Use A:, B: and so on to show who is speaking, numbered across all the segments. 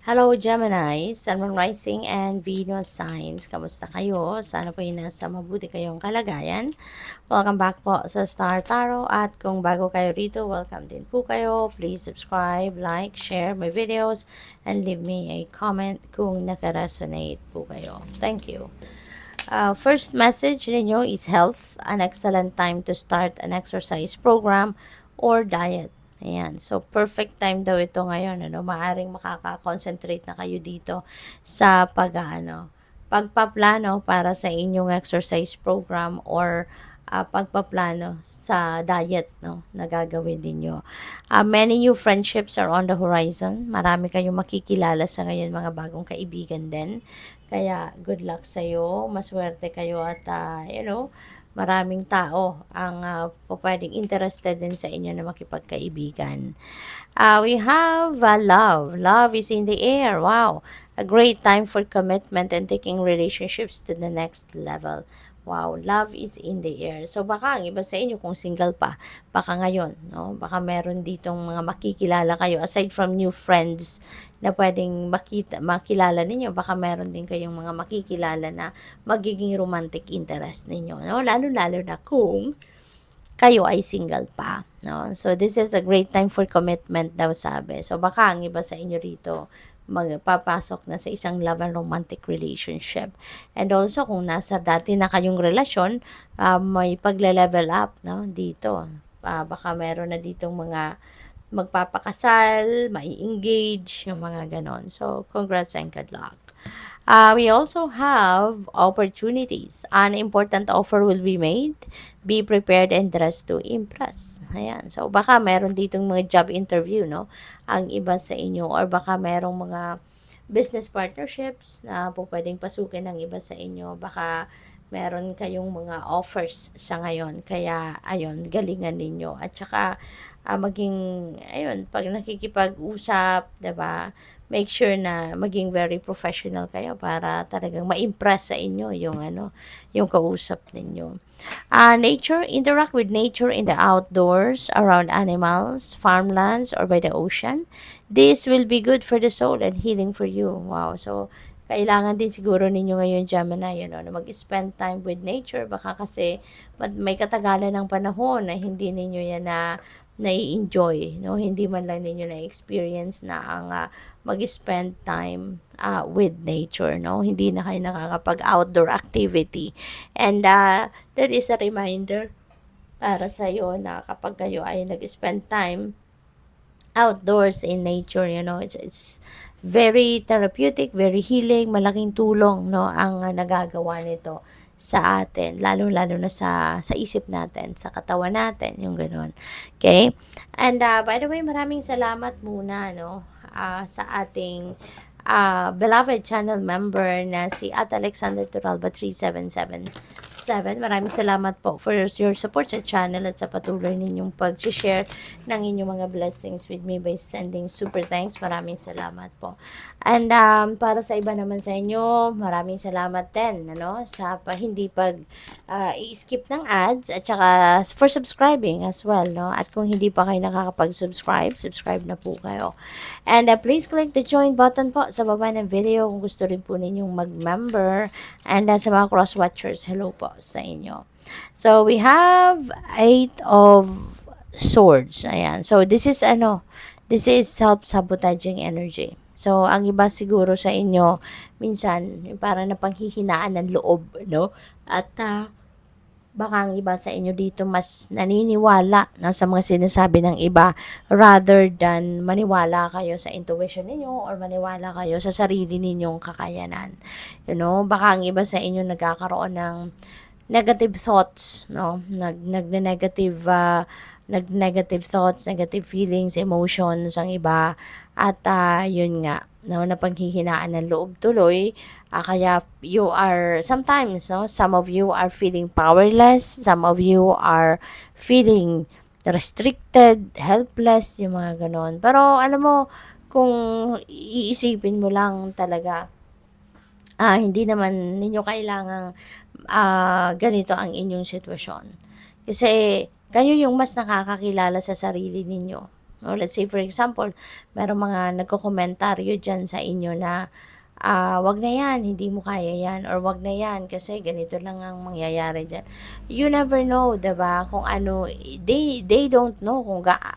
A: Hello Gemini, Sun, Moon Rising and Venus signs. Kamusta kayo? Sana po ay nasa mabuti kayong kalagayan. Welcome back po sa Star Tarot at kung bago kayo rito, welcome din po kayo. Please subscribe, like, share my videos and leave me a comment kung nakaresonate po kayo. Thank you. First message ninyo is health, an excellent time to start an exercise program or diet. Ayan. So, perfect time daw ito ngayon. Maaring makaka-concentrate na kayo dito sa pagpaplano para sa inyong exercise program or pagpaplano sa diet na gagawin ninyo. Many new friendships are on the horizon. Marami kayong makikilala sa ngayon, mga bagong kaibigan din. Kaya, good luck sa'yo. Maswerte kayo at, maraming tao ang pwedeng interested din sa inyo na makipagkaibigan. We have love. Love is in the air. Wow. A great time for commitment and taking relationships to the next level. Wow, love is in the air. So baka ang iba sa inyo kung single pa, baka ngayon, no? Baka meron ditong mga makikilala kayo aside from new friends na pwedeng makilala ninyo, baka meron din kayong mga makikilala na magiging romantic interest ninyo, no? Lalo-lalo na kung kayo ay single pa, no? So this is a great time for commitment daw sabi. So baka ang iba sa inyo rito magpapasok na sa isang love and romantic relationship. And also, kung nasa dati na kayong relasyon, may pagle-level up, no? Dito. Baka meron na ditong mga magpapakasal, mai-engage, yung mga ganon. So, congrats and good luck. We also have opportunities. An important offer will be made. Be prepared and dress to impress. Ayan. So, baka meron ditong mga job interview, no? Ang iba sa inyo. Or baka merong mga business partnerships na po pwedeng pasukin ng iba sa inyo. Baka meron kayong mga offers sa ngayon. Kaya, ayun, galingan ninyo. At saka, maging, ayun, pag nakikipag-usap, 'di ba, make sure na maging very professional kayo para talagang ma-impress sa inyo yung kausap ninyo. Nature, interact with nature in the outdoors, around animals, farmlands, or by the ocean. This will be good for the soul and healing for you. Wow. So, kailangan din siguro ninyo ngayon, Gemini, na mag-spend time with nature. Baka kasi may katagalan ng panahon na hindi ninyo yan na nai-enjoy, no? Hindi man lang ninyo na-experience na ang mag-spend time with nature, no? Hindi na kayo nakakapag-outdoor activity. And that is a reminder para sa iyo na kapag kayo ay nag-spend time outdoors in nature, it's very therapeutic, very healing, malaking tulong, no, ang nagagawa nito sa atin, lalo-lalo na sa isip natin, sa katawan natin, yung gano'n. Okay? And by the way, maraming salamat muna, no, sa ating beloved channel member na si At Alexander Turalba 3777. Maraming salamat po for your support sa channel at sa patuloy ninyong pag-share ng inyong mga blessings with me by sending super thanks. Maraming salamat po. And para sa iba naman sa inyo, maraming salamat din sa hindi i-skip ng ads at saka for subscribing as well. No? At kung hindi pa kayo nakakapag-subscribe, subscribe na po kayo. And please click the join button po sa baba ng video kung gusto rin po ninyong mag-member. And sa mga cross-watchers, hello po sa inyo. So, we have 8 of swords. Ayan. So, this is self-sabotaging energy. So, ang iba siguro sa inyo, minsan, parang napanghihinaan ng loob, no? At, baka ang iba sa inyo dito mas naniniwala sa mga sinasabi ng iba rather than maniwala kayo sa intuition ninyo or maniwala kayo sa sarili ninyong kakayanan. Baka ang iba sa inyo nagkakaroon ng negative thoughts, no? Nag-negative thoughts, negative feelings, emotions ang iba at yun nga, napanghihinaan ng loob tuloy. Kaya you are sometimes, some of you are feeling powerless, some of you are feeling restricted, helpless, yung mga ganon. Pero alam mo, kung iisipin mo lang talaga, hindi naman ninyo kailangang ganito ang inyong sitwasyon. Kasi kayo yung mas nakakakilala sa sarili ninyo. No, let's say for example, merong mga nagko-komentaryo diyan sa inyo na wag na yan, hindi mo kaya yan, or wag na yan kasi ganito lang ang mangyayari diyan. You never know, 'di ba? Kung ano, they don't know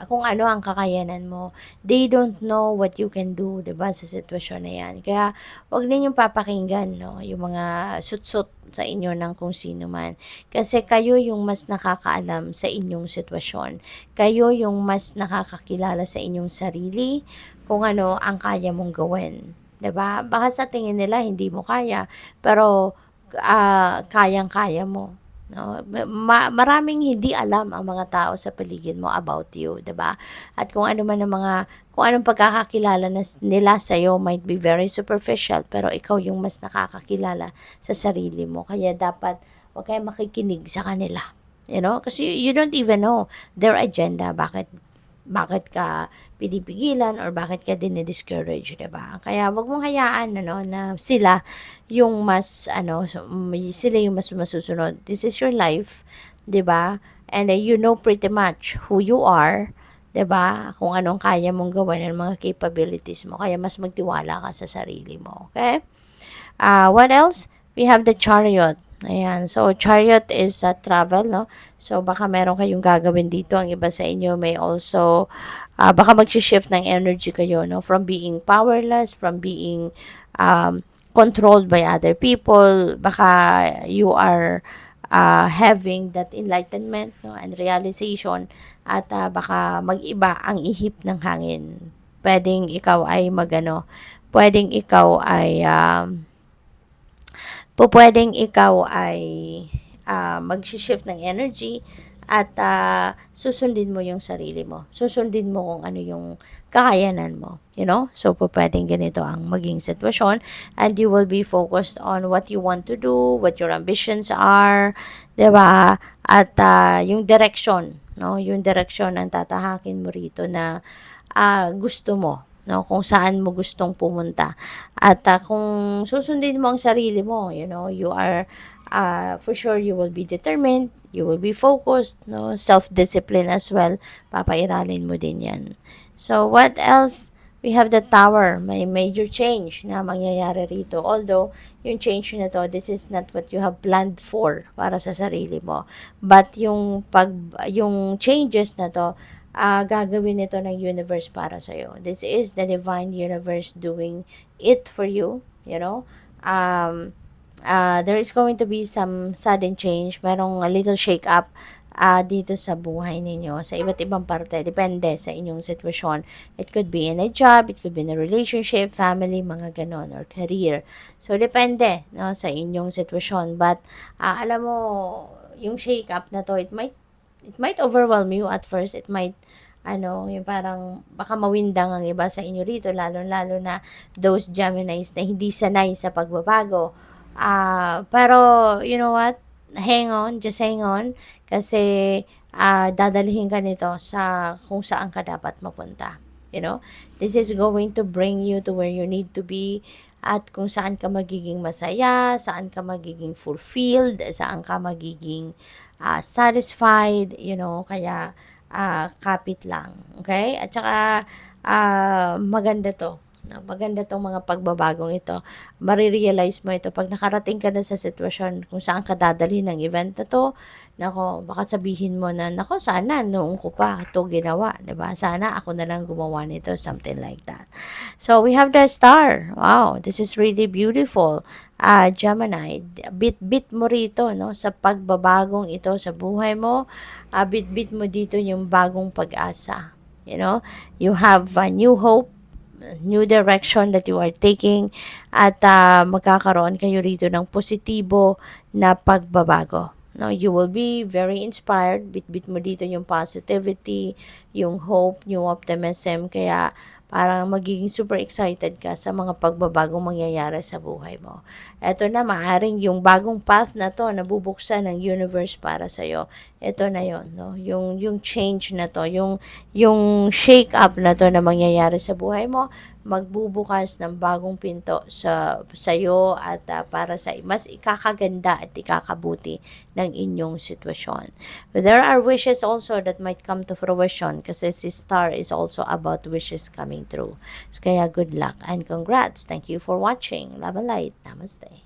A: kung ano ang kakayanan mo. They don't know what you can do, 'di ba, sa sitwasyon na yan. Kaya wag ninyong papakinggan, no, yung mga sutsut sa inyo ng kung sino man. Kasi kayo yung mas nakakaalam sa inyong sitwasyon. Kayo yung mas nakakakilala sa inyong sarili kung ano ang kaya mong gawin. 'Di ba? Baka sa tingin nila hindi mo kaya, pero kayang-kaya mo, 'no? Maraming hindi alam ang mga tao sa paligid mo about you, 'di ba? At kung anong pagkakakilala nila sa iyo might be very superficial, pero ikaw yung mas nakakakilala sa sarili mo. Kaya dapat 'wag kayong makikinig sa kanila. You know, kasi you don't even know their agenda, bakit ka pinipigilan or bakit ka dinidiscourage, 'di ba? Kaya wag mong hayaan ano na sila yung mas sila yung mas masusunod. This is your life, 'di ba? And you know pretty much who you are, 'di ba? Kung anong kaya mong gawin, ang mga capabilities mo. Kaya mas magtiwala ka sa sarili mo, okay? What else? We have the chariot. Ayan. So, chariot is travel, no? So, baka meron kayong gagawin dito. Ang iba sa inyo may also, baka mag-shift ng energy kayo, no? From being powerless, from being controlled by other people. Baka you are having that enlightenment, no? And realization. At baka mag-iba ang ihip ng hangin. Pwedeng ikaw ay pwedeng ikaw ay pwedeng ikaw ay mag-shift ng energy at susundin mo yung sarili mo. Susundin mo kung ano yung kakayanan mo. You know? So, pwedeng ganito ang maging sitwasyon and you will be focused on what you want to do, what your ambitions are, 'di ba? At yung direction, no? Yung direction ang tatahakin mo rito na gusto mo, no, kung saan mo gustong pumunta. At kung susundin mo ang sarili mo, you know, you are for sure you will be determined, you will be focused, no, self-discipline as well. Papairalin mo din 'yan. So what else? We have the tower. May major change na mangyayari rito. Although, yung change na to, this is not what you have planned for para sa sarili mo. But yung changes na to, gagawin nito ng universe para sa'yo. This is the divine universe doing it for you, you know. There is going to be some sudden change. Merong a little shake up dito sa buhay ninyo sa iba't ibang parte. Depende sa inyong sitwasyon. It could be in a job, it could be in a relationship, family, mga ganon, or career. So, depende, no, sa inyong sitwasyon. But, alam mo, yung shake up na to, it might overwhelm you at first. It might, yung parang, baka mawindang ang iba sa inyo rito, lalo-lalo na those Geminis na hindi sanay sa pagbabago. Pero, you know what? Just hang on. Kasi, dadalhin ka nito sa kung saan ka dapat mapunta. You know? This is going to bring you to where you need to be at kung saan ka magiging masaya, saan ka magiging fulfilled, saan ka magiging satisfied, you know, kaya kapit lang. Okay? At saka, maganda to. No, maganda tong mga pagbabagong ito. Marirealize mo ito pag nakarating ka na sa sitwasyon kung saan ka dadalhin ng event na to. Nako, baka sabihin mo na, nako, sana noong ko pa ito ginawa, 'di ba? Sana ako na lang gumawa nito, something like that. So, we have the star. Wow, this is really beautiful. Gemini, bit-bit mo rito, no, sa pagbabagong ito sa buhay mo. Bit-bit mo dito yung bagong pag-asa. You know, you have a new hope, new direction that you are taking at magkakaroon kayo rito ng positibo na pagbabago. No, you will be very inspired. Bit-bit mo dito yung positivity, yung hope, yung optimism. Kaya parang magiging super excited ka sa mga pagbabagong mangyayari sa buhay mo. Ito na, maaring yung bagong path na to, nabubuksan ng universe para sa'yo. Ito na yon, no? Yung change na to, yung shake up na to na mangyayari sa buhay mo, magbubukas ng bagong pinto sa iyo at para sa mas ikakaganda at ikakabuti ng inyong sitwasyon. But there are wishes also that might come to fruition kasi si Star is also about wishes coming true. Kaya good luck and congrats. Thank you for watching. Love and light. Namaste.